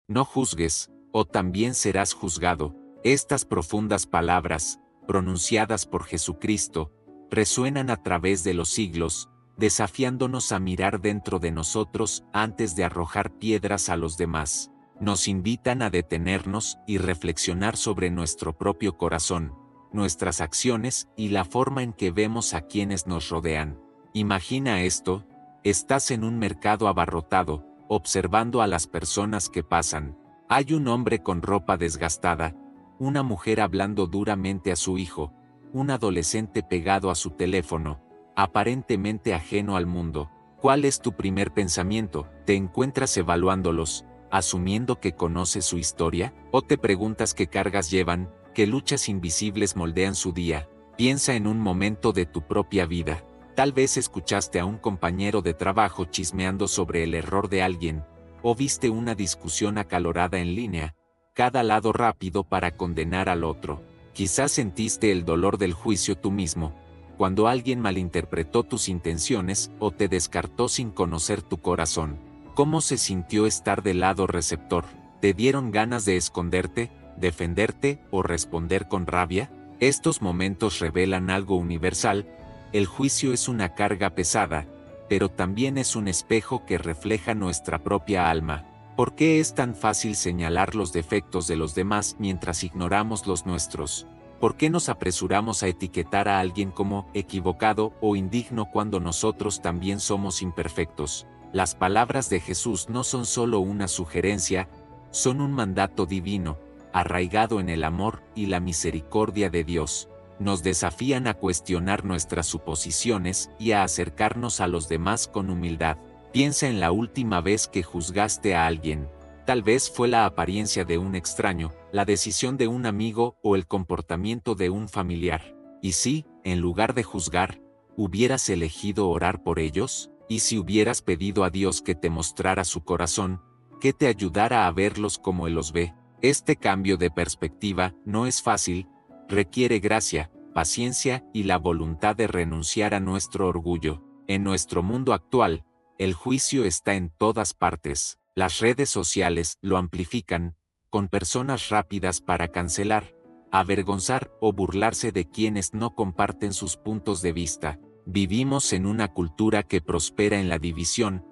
no juzgues, o también serás juzgado. Estas profundas palabras, pronunciadas por Jesucristo, resuenan a través de los siglos, desafiándonos a mirar dentro de nosotros antes de arrojar piedras a los demás. Nos invitan a detenernos y reflexionar sobre nuestro propio corazón, nuestras acciones y la forma en que vemos a quienes nos rodean. Imagina esto: estás en un mercado abarrotado, observando a las personas que pasan. Hay un hombre con ropa desgastada, una mujer hablando duramente a su hijo, un adolescente pegado a su teléfono, aparentemente ajeno al mundo. ¿Cuál es tu primer pensamiento? ¿Te encuentras evaluándolos, asumiendo que conoces su historia? ¿O te preguntas qué cargas llevan, qué luchas invisibles moldean su día? Piensa en un momento de tu propia vida. Tal vez escuchaste a un compañero de trabajo chismeando sobre el error de alguien, o viste una discusión acalorada en línea, cada lado rápido para condenar al otro. Quizás sentiste el dolor del juicio tú mismo, cuando alguien malinterpretó tus intenciones o te descartó sin conocer tu corazón. ¿Cómo se sintió estar del lado receptor? ¿Te dieron ganas de esconderte, defenderte o responder con rabia? Estos momentos revelan algo universal: el juicio es una carga pesada, pero también es un espejo que refleja nuestra propia alma. ¿Por qué es tan fácil señalar los defectos de los demás mientras ignoramos los nuestros? ¿Por qué nos apresuramos a etiquetar a alguien como equivocado o indigno cuando nosotros también somos imperfectos? Las palabras de Jesús no son solo una sugerencia, son un mandato divino, arraigado en el amor y la misericordia de Dios. Nos desafían a cuestionar nuestras suposiciones y a acercarnos a los demás con humildad. Piensa en la última vez que juzgaste a alguien. Tal vez fue la apariencia de un extraño, la decisión de un amigo o el comportamiento de un familiar. ¿Y si, en lugar de juzgar, hubieras elegido orar por ellos? ¿Y si hubieras pedido a Dios que te mostrara su corazón, que te ayudara a verlos como Él los ve? Este cambio de perspectiva no es fácil, requiere gracia, paciencia y la voluntad de renunciar a nuestro orgullo. En nuestro mundo actual, el juicio está en todas partes. Las redes sociales lo amplifican, con personas rápidas para cancelar, avergonzar o burlarse de quienes no comparten sus puntos de vista. Vivimos en una cultura que prospera en la división,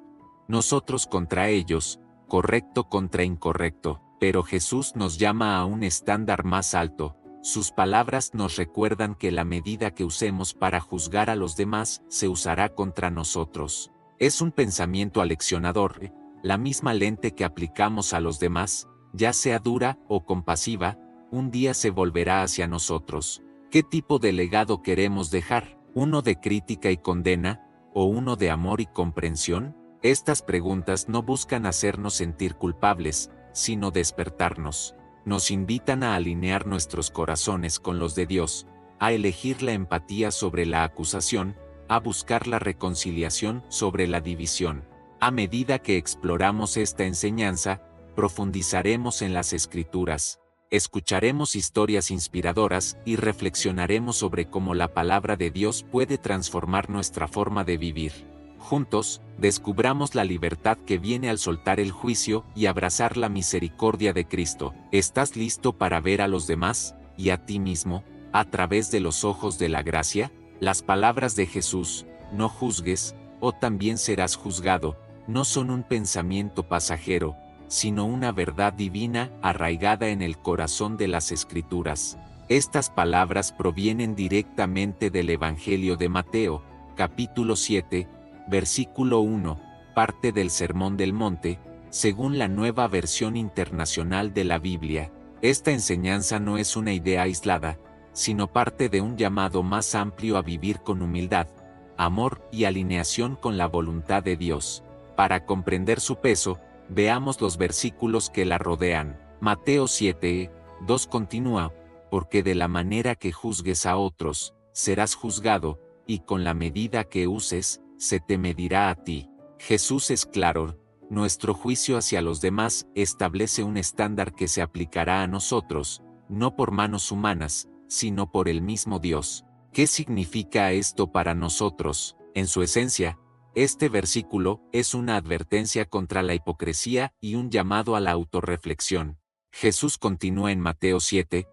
nosotros contra ellos, correcto contra incorrecto, pero Jesús nos llama a un estándar más alto. Sus palabras nos recuerdan que la medida que usemos para juzgar a los demás se usará contra nosotros. Es un pensamiento aleccionador. La misma lente que aplicamos a los demás, ya sea dura o compasiva, un día se volverá hacia nosotros. ¿Qué tipo de legado queremos dejar? ¿Uno de crítica y condena, o uno de amor y comprensión? Estas preguntas no buscan hacernos sentir culpables, sino despertarnos. Nos invitan a alinear nuestros corazones con los de Dios, a elegir la empatía sobre la acusación, a buscar la reconciliación sobre la división. A medida que exploramos esta enseñanza, profundizaremos en las Escrituras, escucharemos historias inspiradoras y reflexionaremos sobre cómo la palabra de Dios puede transformar nuestra forma de vivir. Juntos, descubramos la libertad que viene al soltar el juicio y abrazar la misericordia de Cristo. ¿Estás listo para ver a los demás, y a ti mismo, a través de los ojos de la gracia? Las palabras de Jesús, no juzgues, o también serás juzgado, no son un pensamiento pasajero, sino una verdad divina arraigada en el corazón de las Escrituras. Estas palabras provienen directamente del Evangelio de Mateo, capítulo 7, versículo 1, parte del Sermón del Monte, según la Nueva Versión Internacional de la Biblia. Esta enseñanza no es una idea aislada, sino parte de un llamado más amplio a vivir con humildad, amor y alineación con la voluntad de Dios. Para comprender su peso, veamos los versículos que la rodean. Mateo 7, 2 continúa: porque de la manera que juzgues a otros, serás juzgado, y con la medida que uses, se te medirá a ti. Jesús es claro: nuestro juicio hacia los demás establece un estándar que se aplicará a nosotros, no por manos humanas, sino por el mismo Dios. ¿Qué significa esto para nosotros? En su esencia, Este versículo es una advertencia contra la hipocresía y un llamado a la autorreflexión. Jesús continúa en Mateo 7,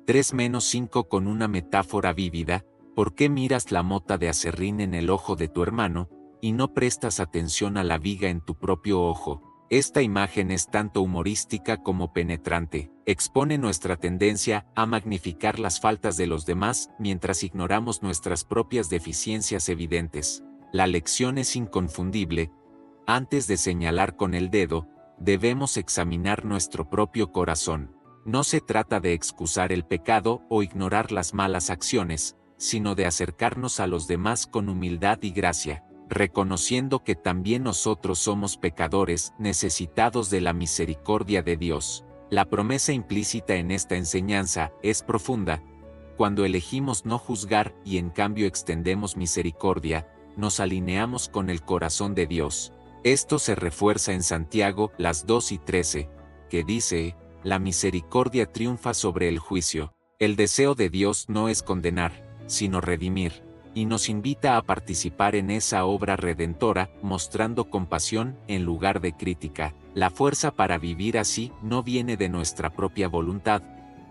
3-5 con una metáfora vívida: ¿por qué miras la mota de aserrín en el ojo de tu hermano, y no prestas atención a la viga en tu propio ojo? Esta imagen es tanto humorística como penetrante. Expone nuestra tendencia a magnificar las faltas de los demás mientras ignoramos nuestras propias deficiencias evidentes. La lección es inconfundible: antes de señalar con el dedo, debemos examinar nuestro propio corazón. No se trata de excusar el pecado o ignorar las malas acciones, sino de acercarnos a los demás con humildad y gracia, reconociendo que también nosotros somos pecadores necesitados de la misericordia de Dios. La promesa implícita en esta enseñanza es profunda. Cuando elegimos no juzgar y en cambio extendemos misericordia, nos alineamos con el corazón de Dios. Esto se refuerza en Santiago 2:13, que dice: la misericordia triunfa sobre el juicio. El deseo de Dios no es condenar, sino redimir, y nos invita a participar en esa obra redentora, mostrando compasión en lugar de crítica. La fuerza para vivir así no viene de nuestra propia voluntad,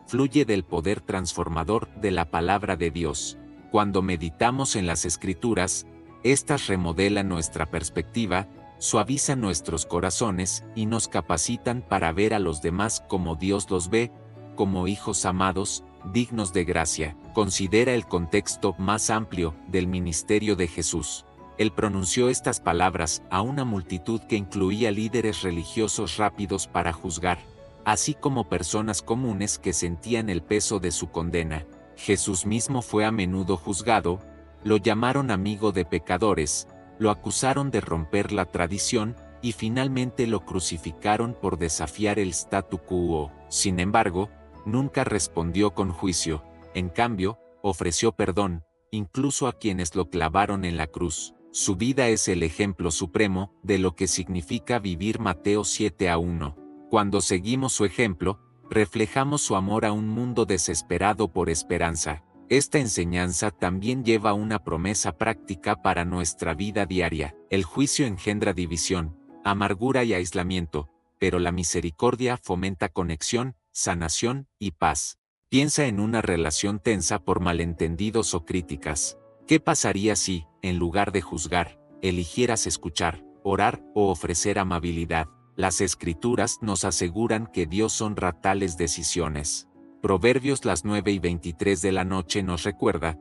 fluye del poder transformador de la palabra de Dios. Cuando meditamos en las Escrituras, estas remodelan nuestra perspectiva, suavizan nuestros corazones y nos capacitan para ver a los demás como Dios los ve, como hijos amados, dignos de gracia. Considera el contexto más amplio del ministerio de Jesús. Él pronunció estas palabras a una multitud que incluía líderes religiosos rápidos para juzgar, así como personas comunes que sentían el peso de su condena. Jesús mismo fue a menudo juzgado. Lo llamaron amigo de pecadores, lo acusaron de romper la tradición, y finalmente lo crucificaron por desafiar el statu quo. Sin embargo, nunca respondió con juicio. En cambio, ofreció perdón, incluso a quienes lo clavaron en la cruz. Su vida es el ejemplo supremo de lo que significa vivir Mateo 7:1. Cuando seguimos su ejemplo, reflejamos su amor a un mundo desesperado por esperanza. Esta enseñanza también lleva una promesa práctica para nuestra vida diaria. El juicio engendra división, amargura y aislamiento, pero la misericordia fomenta conexión, sanación y paz. Piensa en una relación tensa por malentendidos o críticas. ¿Qué pasaría si, en lugar de juzgar, eligieras escuchar, orar o ofrecer amabilidad? Las Escrituras nos aseguran que Dios honra tales decisiones. Proverbios 9:23 de la noche nos recuerda: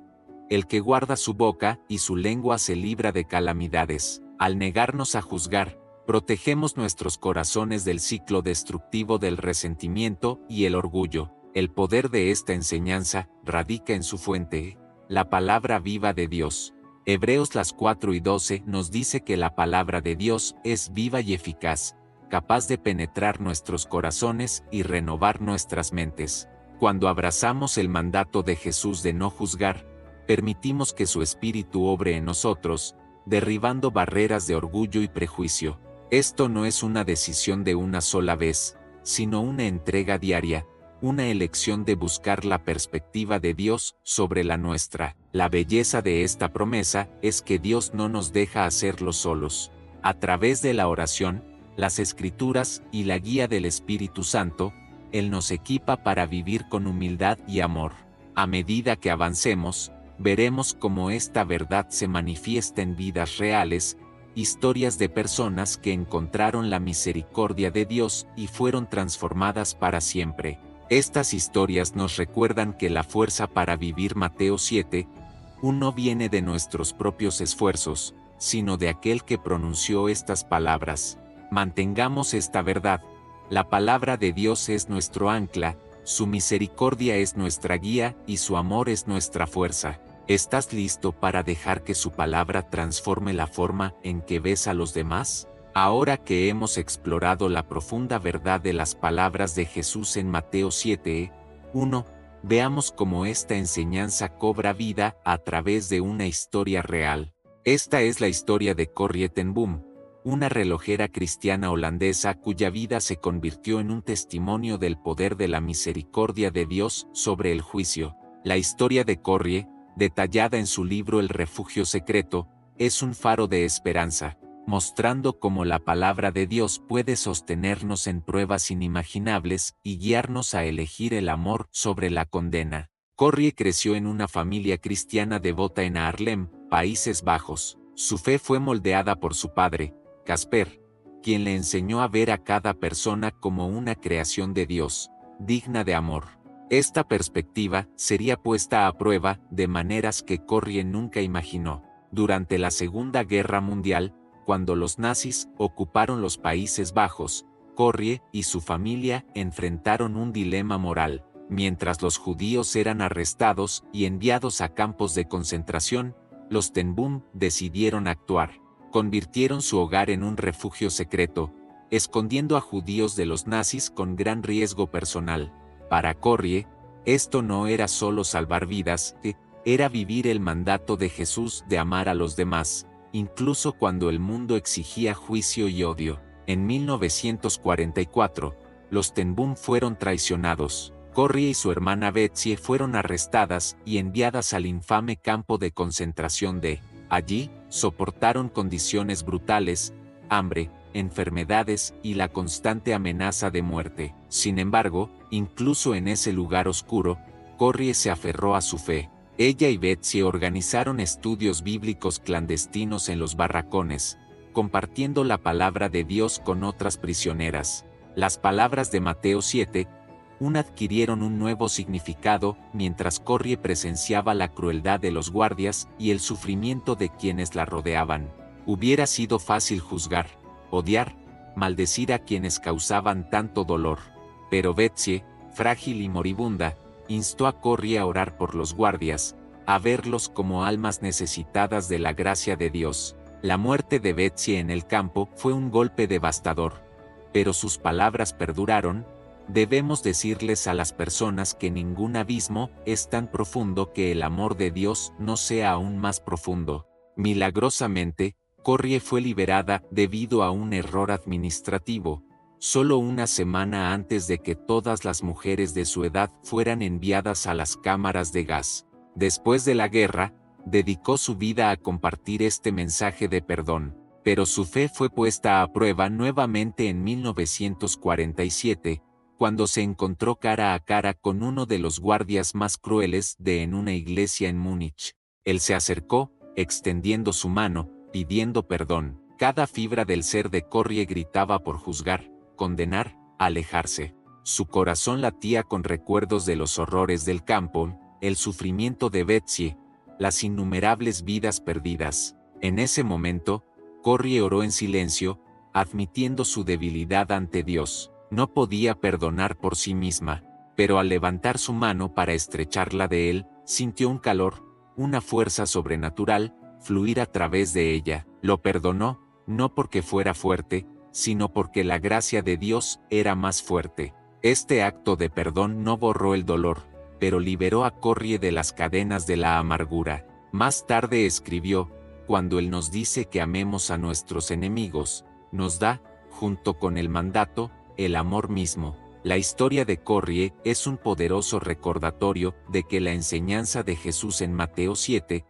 el que guarda su boca y su lengua se libra de calamidades. Al negarnos a juzgar, protegemos nuestros corazones del ciclo destructivo del resentimiento y el orgullo. El poder de esta enseñanza radica en su fuente, la palabra viva de Dios. Hebreos 4:12 nos dice que la palabra de Dios es viva y eficaz, capaz de penetrar nuestros corazones y renovar nuestras mentes. Cuando abrazamos el mandato de Jesús de no juzgar, permitimos que su Espíritu obre en nosotros, derribando barreras de orgullo y prejuicio. Esto no es una decisión de una sola vez, sino una entrega diaria, una elección de buscar la perspectiva de Dios sobre la nuestra. La belleza de esta promesa es que Dios no nos deja hacerlo solos. A través de la oración, las Escrituras y la guía del Espíritu Santo, Él nos equipa para vivir con humildad y amor. A medida que avancemos, veremos cómo esta verdad se manifiesta en vidas reales, historias de personas que encontraron la misericordia de Dios y fueron transformadas para siempre. Estas historias nos recuerdan que la fuerza para vivir Mateo 7:1 no viene de nuestros propios esfuerzos, sino de aquel que pronunció estas palabras. Mantengamos esta verdad. La palabra de Dios es nuestro ancla, su misericordia es nuestra guía y su amor es nuestra fuerza. ¿Estás listo para dejar que su palabra transforme la forma en que ves a los demás? Ahora que hemos explorado la profunda verdad de las palabras de Jesús en Mateo 7:1, veamos cómo esta enseñanza cobra vida a través de una historia real. Esta es la historia de Corrie ten Boom, una relojera cristiana holandesa cuya vida se convirtió en un testimonio del poder de la misericordia de Dios sobre el juicio. La historia de Corrie, detallada en su libro El refugio secreto, es un faro de esperanza, mostrando cómo la palabra de Dios puede sostenernos en pruebas inimaginables y guiarnos a elegir el amor sobre la condena. Corrie creció en una familia cristiana devota en Haarlem, Países Bajos. Su fe fue moldeada por su padre, Casper, quien le enseñó a ver a cada persona como una creación de Dios, digna de amor. Esta perspectiva sería puesta a prueba de maneras que Corrie nunca imaginó. Durante la Segunda Guerra Mundial, cuando los nazis ocuparon los Países Bajos, Corrie y su familia enfrentaron un dilema moral. Mientras los judíos eran arrestados y enviados a campos de concentración, los Ten Boom decidieron actuar. Convirtieron su hogar en un refugio secreto, escondiendo a judíos de los nazis con gran riesgo personal. Para Corrie, esto no era solo salvar vidas, era vivir el mandato de Jesús de amar a los demás, incluso cuando el mundo exigía juicio y odio. En 1944, los Ten Boom fueron traicionados. Corrie y su hermana Betsy fueron arrestadas y enviadas al infame campo de concentración de. Allí, soportaron condiciones brutales, hambre, enfermedades y la constante amenaza de muerte. Sin embargo, incluso en ese lugar oscuro, Corrie se aferró a su fe. Ella y Betsy organizaron estudios bíblicos clandestinos en los barracones, compartiendo la palabra de Dios con otras prisioneras. Las palabras de Mateo 7:1 adquirieron un nuevo significado mientras Corrie presenciaba la crueldad de los guardias y el sufrimiento de quienes la rodeaban. Hubiera sido fácil juzgar, odiar, maldecir a quienes causaban tanto dolor. Pero Betsy, frágil y moribunda, instó a Corrie a orar por los guardias, a verlos como almas necesitadas de la gracia de Dios. La muerte de Betsy en el campo fue un golpe devastador, pero sus palabras perduraron. Debemos decirles a las personas que ningún abismo es tan profundo que el amor de Dios no sea aún más profundo. Milagrosamente, Corrie fue liberada debido a un error administrativo, solo una semana antes de que todas las mujeres de su edad fueran enviadas a las cámaras de gas. Después de la guerra, dedicó su vida a compartir este mensaje de perdón, pero su fe fue puesta a prueba nuevamente en 1947, cuando se encontró cara a cara con uno de los guardias más crueles en una iglesia en Múnich. Él se acercó, extendiendo su mano, pidiendo perdón. Cada fibra del ser de Corrie gritaba por juzgar, condenar, alejarse. Su corazón latía con recuerdos de los horrores del campo, el sufrimiento de Betsy, las innumerables vidas perdidas. En ese momento, Corrie oró en silencio, admitiendo su debilidad ante Dios. No podía perdonar por sí misma, pero al levantar su mano para estrecharla de él, sintió un calor, una fuerza sobrenatural, fluir a través de ella. Lo perdonó, no porque fuera fuerte, sino porque la gracia de Dios era más fuerte. Este acto de perdón no borró el dolor, pero liberó a Corrie de las cadenas de la amargura. Más tarde escribió: cuando Él nos dice que amemos a nuestros enemigos, nos da, junto con el mandato, el amor mismo. La historia de Corrie es un poderoso recordatorio de que la enseñanza de Jesús en Mateo 7:1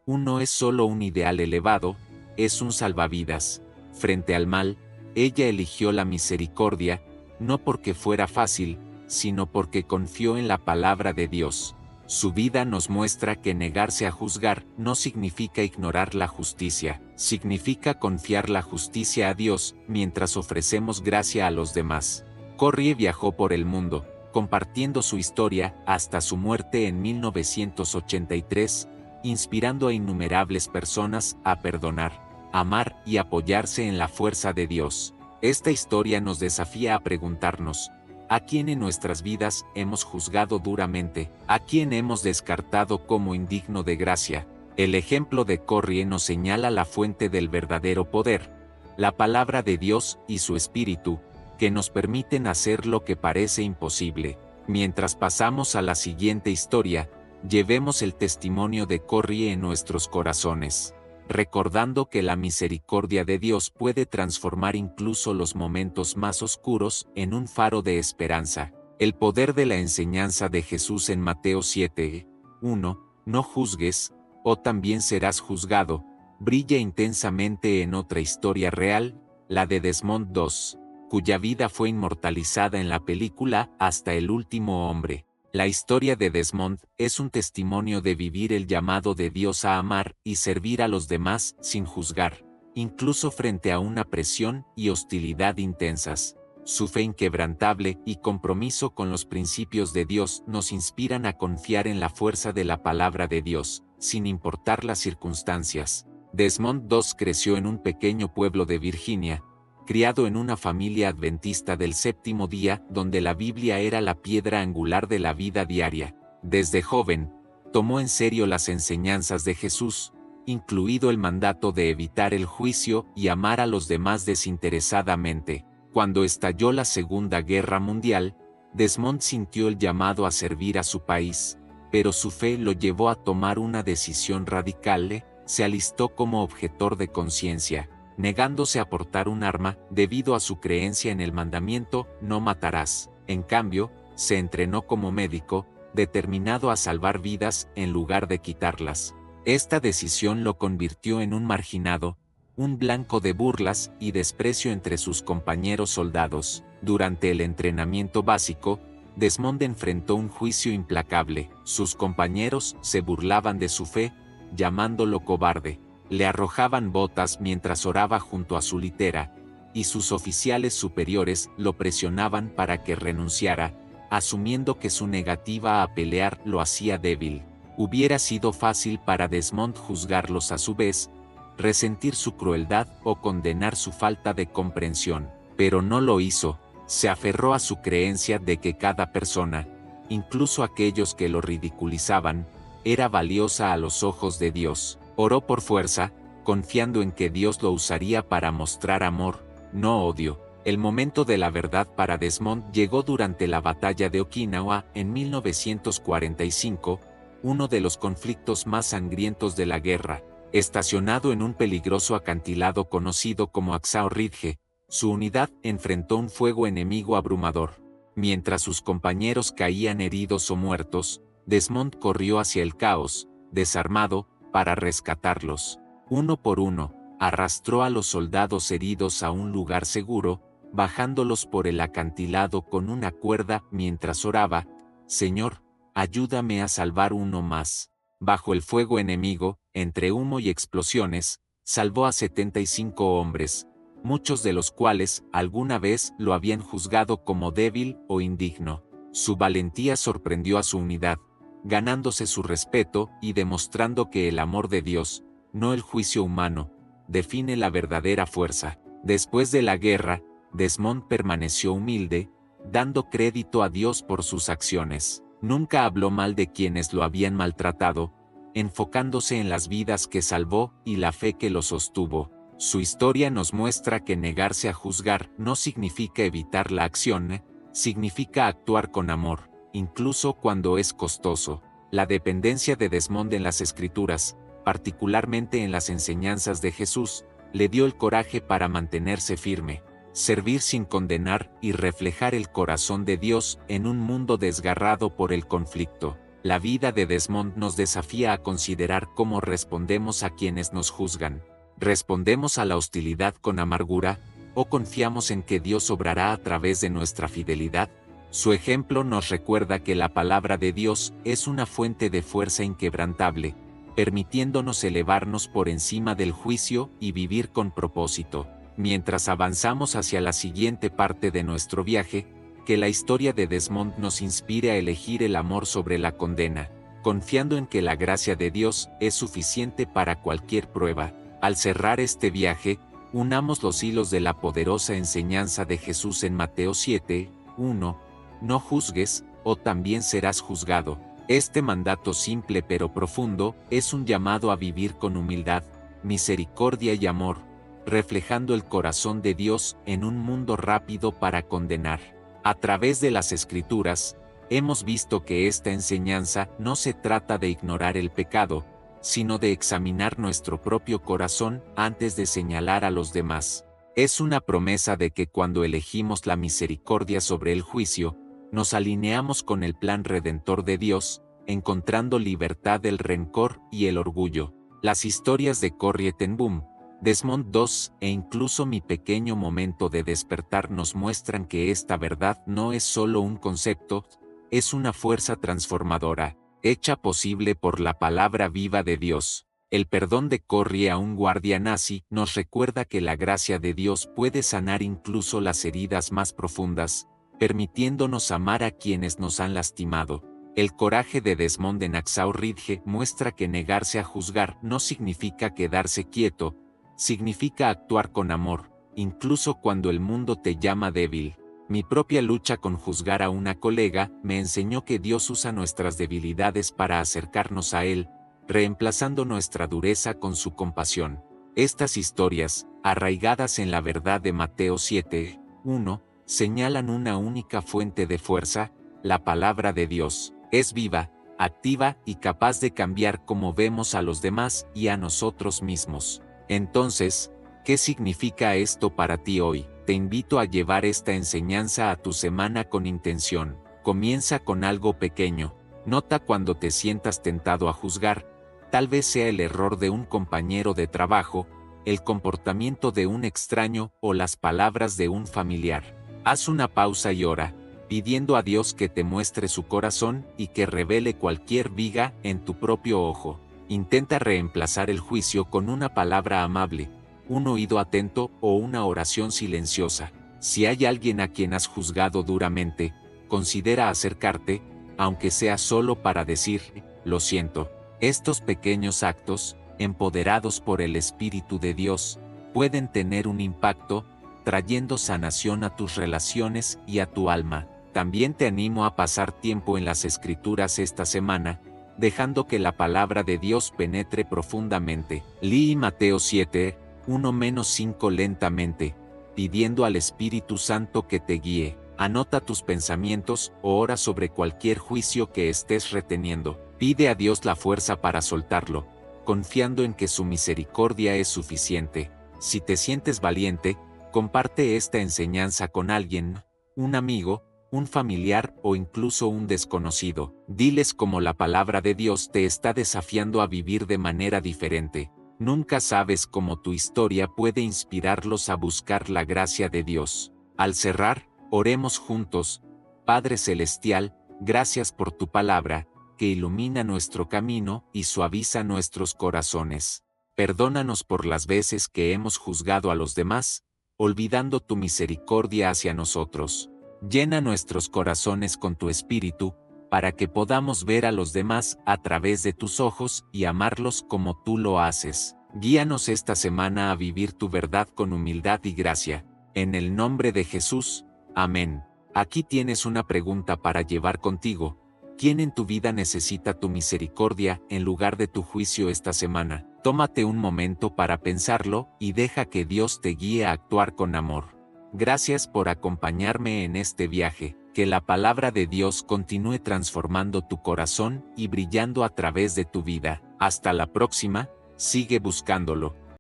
no es solo un ideal elevado, es un salvavidas. Frente al mal, ella eligió la misericordia, no porque fuera fácil, sino porque confió en la palabra de Dios. Su vida nos muestra que negarse a juzgar no significa ignorar la justicia, significa confiar la justicia a Dios mientras ofrecemos gracia a los demás. Corrie viajó por el mundo, compartiendo su historia hasta su muerte en 1983, inspirando a innumerables personas a perdonar, amar y apoyarse en la fuerza de Dios. Esta historia nos desafía a preguntarnos: ¿a quién en nuestras vidas hemos juzgado duramente? ¿A quién hemos descartado como indigno de gracia? El ejemplo de Corrie nos señala la fuente del verdadero poder, la palabra de Dios y su Espíritu, que nos permiten hacer lo que parece imposible. Mientras pasamos a la siguiente historia, llevemos el testimonio de Corrie en nuestros corazones, recordando que la misericordia de Dios puede transformar incluso los momentos más oscuros en un faro de esperanza. El poder de la enseñanza de Jesús en Mateo 7:1, no juzgues, o también serás juzgado, brilla intensamente en otra historia real, la de Desmond II, cuya vida fue inmortalizada en la película Hasta el último hombre. La historia de Desmond es un testimonio de vivir el llamado de Dios a amar y servir a los demás sin juzgar, incluso frente a una presión y hostilidad intensas. Su fe inquebrantable y compromiso con los principios de Dios nos inspiran a confiar en la fuerza de la palabra de Dios, sin importar las circunstancias. Desmond II creció en un pequeño pueblo de Virginia, criado en una familia adventista del séptimo día donde la Biblia era la piedra angular de la vida diaria. Desde joven, tomó en serio las enseñanzas de Jesús, incluido el mandato de evitar el juicio y amar a los demás desinteresadamente. Cuando estalló la Segunda Guerra Mundial, Desmond sintió el llamado a servir a su país, pero su fe lo llevó a tomar una decisión radical. Se alistó como objetor de conciencia, negándose a portar un arma debido a su creencia en el mandamiento "no matarás". En cambio, se entrenó como médico, determinado a salvar vidas en lugar de quitarlas. Esta decisión lo convirtió en un marginado, un blanco de burlas y desprecio entre sus compañeros soldados. Durante el entrenamiento básico, Desmond enfrentó un juicio implacable. Sus compañeros se burlaban de su fe, llamándolo cobarde. Le arrojaban botas mientras oraba junto a su litera, y sus oficiales superiores lo presionaban para que renunciara, asumiendo que su negativa a pelear lo hacía débil. Hubiera sido fácil para Desmond juzgarlos a su vez, resentir su crueldad o condenar su falta de comprensión, pero no lo hizo. Se aferró a su creencia de que cada persona, incluso aquellos que lo ridiculizaban, era valiosa a los ojos de Dios. Oró por fuerza, confiando en que Dios lo usaría para mostrar amor, no odio. El momento de la verdad para Desmond llegó durante la batalla de Okinawa en 1945, uno de los conflictos más sangrientos de la guerra. Estacionado en un peligroso acantilado conocido como Hacksaw Ridge, su unidad enfrentó un fuego enemigo abrumador. Mientras sus compañeros caían heridos o muertos, Desmond corrió hacia el caos, desarmado, para rescatarlos. Uno por uno, arrastró a los soldados heridos a un lugar seguro, bajándolos por el acantilado con una cuerda mientras oraba: «Señor, ayúdame a salvar uno más». Bajo el fuego enemigo, entre humo y explosiones, salvó a 75 hombres, muchos de los cuales alguna vez lo habían juzgado como débil o indigno. Su valentía sorprendió a su unidad, ganándose su respeto y demostrando que el amor de Dios, no el juicio humano, define la verdadera fuerza. Después de la guerra, Desmond permaneció humilde, dando crédito a Dios por sus acciones. Nunca habló mal de quienes lo habían maltratado, enfocándose en las vidas que salvó y la fe que lo sostuvo. Su historia nos muestra que negarse a juzgar no significa evitar la acción, significa actuar con amor, incluso cuando es costoso. La dependencia de Desmond en las Escrituras, particularmente en las enseñanzas de Jesús, le dio el coraje para mantenerse firme, servir sin condenar y reflejar el corazón de Dios en un mundo desgarrado por el conflicto. La vida de Desmond nos desafía a considerar cómo respondemos a quienes nos juzgan. ¿Respondemos a la hostilidad con amargura, o confiamos en que Dios obrará a través de nuestra fidelidad? Su ejemplo nos recuerda que la palabra de Dios es una fuente de fuerza inquebrantable, permitiéndonos elevarnos por encima del juicio y vivir con propósito. Mientras avanzamos hacia la siguiente parte de nuestro viaje, que la historia de Desmond nos inspire a elegir el amor sobre la condena, confiando en que la gracia de Dios es suficiente para cualquier prueba. Al cerrar este viaje, unamos los hilos de la poderosa enseñanza de Jesús en Mateo 7, 1, no juzgues, o también serás juzgado. Este mandato simple pero profundo es un llamado a vivir con humildad, misericordia y amor, reflejando el corazón de Dios en un mundo rápido para condenar. A través de las Escrituras, hemos visto que esta enseñanza no se trata de ignorar el pecado, sino de examinar nuestro propio corazón antes de señalar a los demás. Es una promesa de que cuando elegimos la misericordia sobre el juicio, nos alineamos con el plan redentor de Dios, encontrando libertad del rencor y el orgullo. Las historias de Corrie ten Boom, Desmond II e incluso mi pequeño momento de despertar nos muestran que esta verdad no es solo un concepto, es una fuerza transformadora, hecha posible por la palabra viva de Dios. El perdón de Corrie a un guardia nazi nos recuerda que la gracia de Dios puede sanar incluso las heridas más profundas, permitiéndonos amar a quienes nos han lastimado. El coraje de Desmond en Hacksaw Ridge muestra que negarse a juzgar no significa quedarse quieto, significa actuar con amor, incluso cuando el mundo te llama débil. Mi propia lucha con juzgar a una colega me enseñó que Dios usa nuestras debilidades para acercarnos a Él, reemplazando nuestra dureza con su compasión. Estas historias, arraigadas en la verdad de Mateo 7:1, señalan una única fuente de fuerza: la palabra de Dios. Es viva, activa y capaz de cambiar cómo vemos a los demás y a nosotros mismos. Entonces, ¿qué significa esto para ti hoy? Te invito a llevar esta enseñanza a tu semana con intención. Comienza con algo pequeño. Nota cuando te sientas tentado a juzgar. Tal vez sea el error de un compañero de trabajo, el comportamiento de un extraño o las palabras de un familiar. Haz una pausa y ora, pidiendo a Dios que te muestre su corazón y que revele cualquier viga en tu propio ojo. Intenta reemplazar el juicio con una palabra amable, un oído atento o una oración silenciosa. Si hay alguien a quien has juzgado duramente, considera acercarte, aunque sea solo para decir, lo siento. Estos pequeños actos, empoderados por el Espíritu de Dios, pueden tener un impacto, trayendo sanación a tus relaciones y a tu alma. También te animo a pasar tiempo en las Escrituras esta semana, dejando que la palabra de Dios penetre profundamente. Lee Mateo 7:1-5 lentamente, pidiendo al Espíritu Santo que te guíe. Anota tus pensamientos o ora sobre cualquier juicio que estés reteniendo. Pide a Dios la fuerza para soltarlo, confiando en que su misericordia es suficiente. Si te sientes valiente, comparte esta enseñanza con alguien, un amigo, un familiar o incluso un desconocido. Diles cómo la palabra de Dios te está desafiando a vivir de manera diferente. Nunca sabes cómo tu historia puede inspirarlos a buscar la gracia de Dios. Al cerrar, oremos juntos. Padre Celestial, gracias por tu palabra, que ilumina nuestro camino y suaviza nuestros corazones. Perdónanos por las veces que hemos juzgado a los demás, olvidando tu misericordia hacia nosotros. Llena nuestros corazones con tu espíritu, para que podamos ver a los demás a través de tus ojos y amarlos como tú lo haces. Guíanos esta semana a vivir tu verdad con humildad y gracia. En el nombre de Jesús, amén. Aquí tienes una pregunta para llevar contigo. ¿Quién en tu vida necesita tu misericordia en lugar de tu juicio esta semana? Tómate un momento para pensarlo y deja que Dios te guíe a actuar con amor. Gracias por acompañarme en este viaje. Que la palabra de Dios continúe transformando tu corazón y brillando a través de tu vida. Hasta la próxima, sigue buscándolo.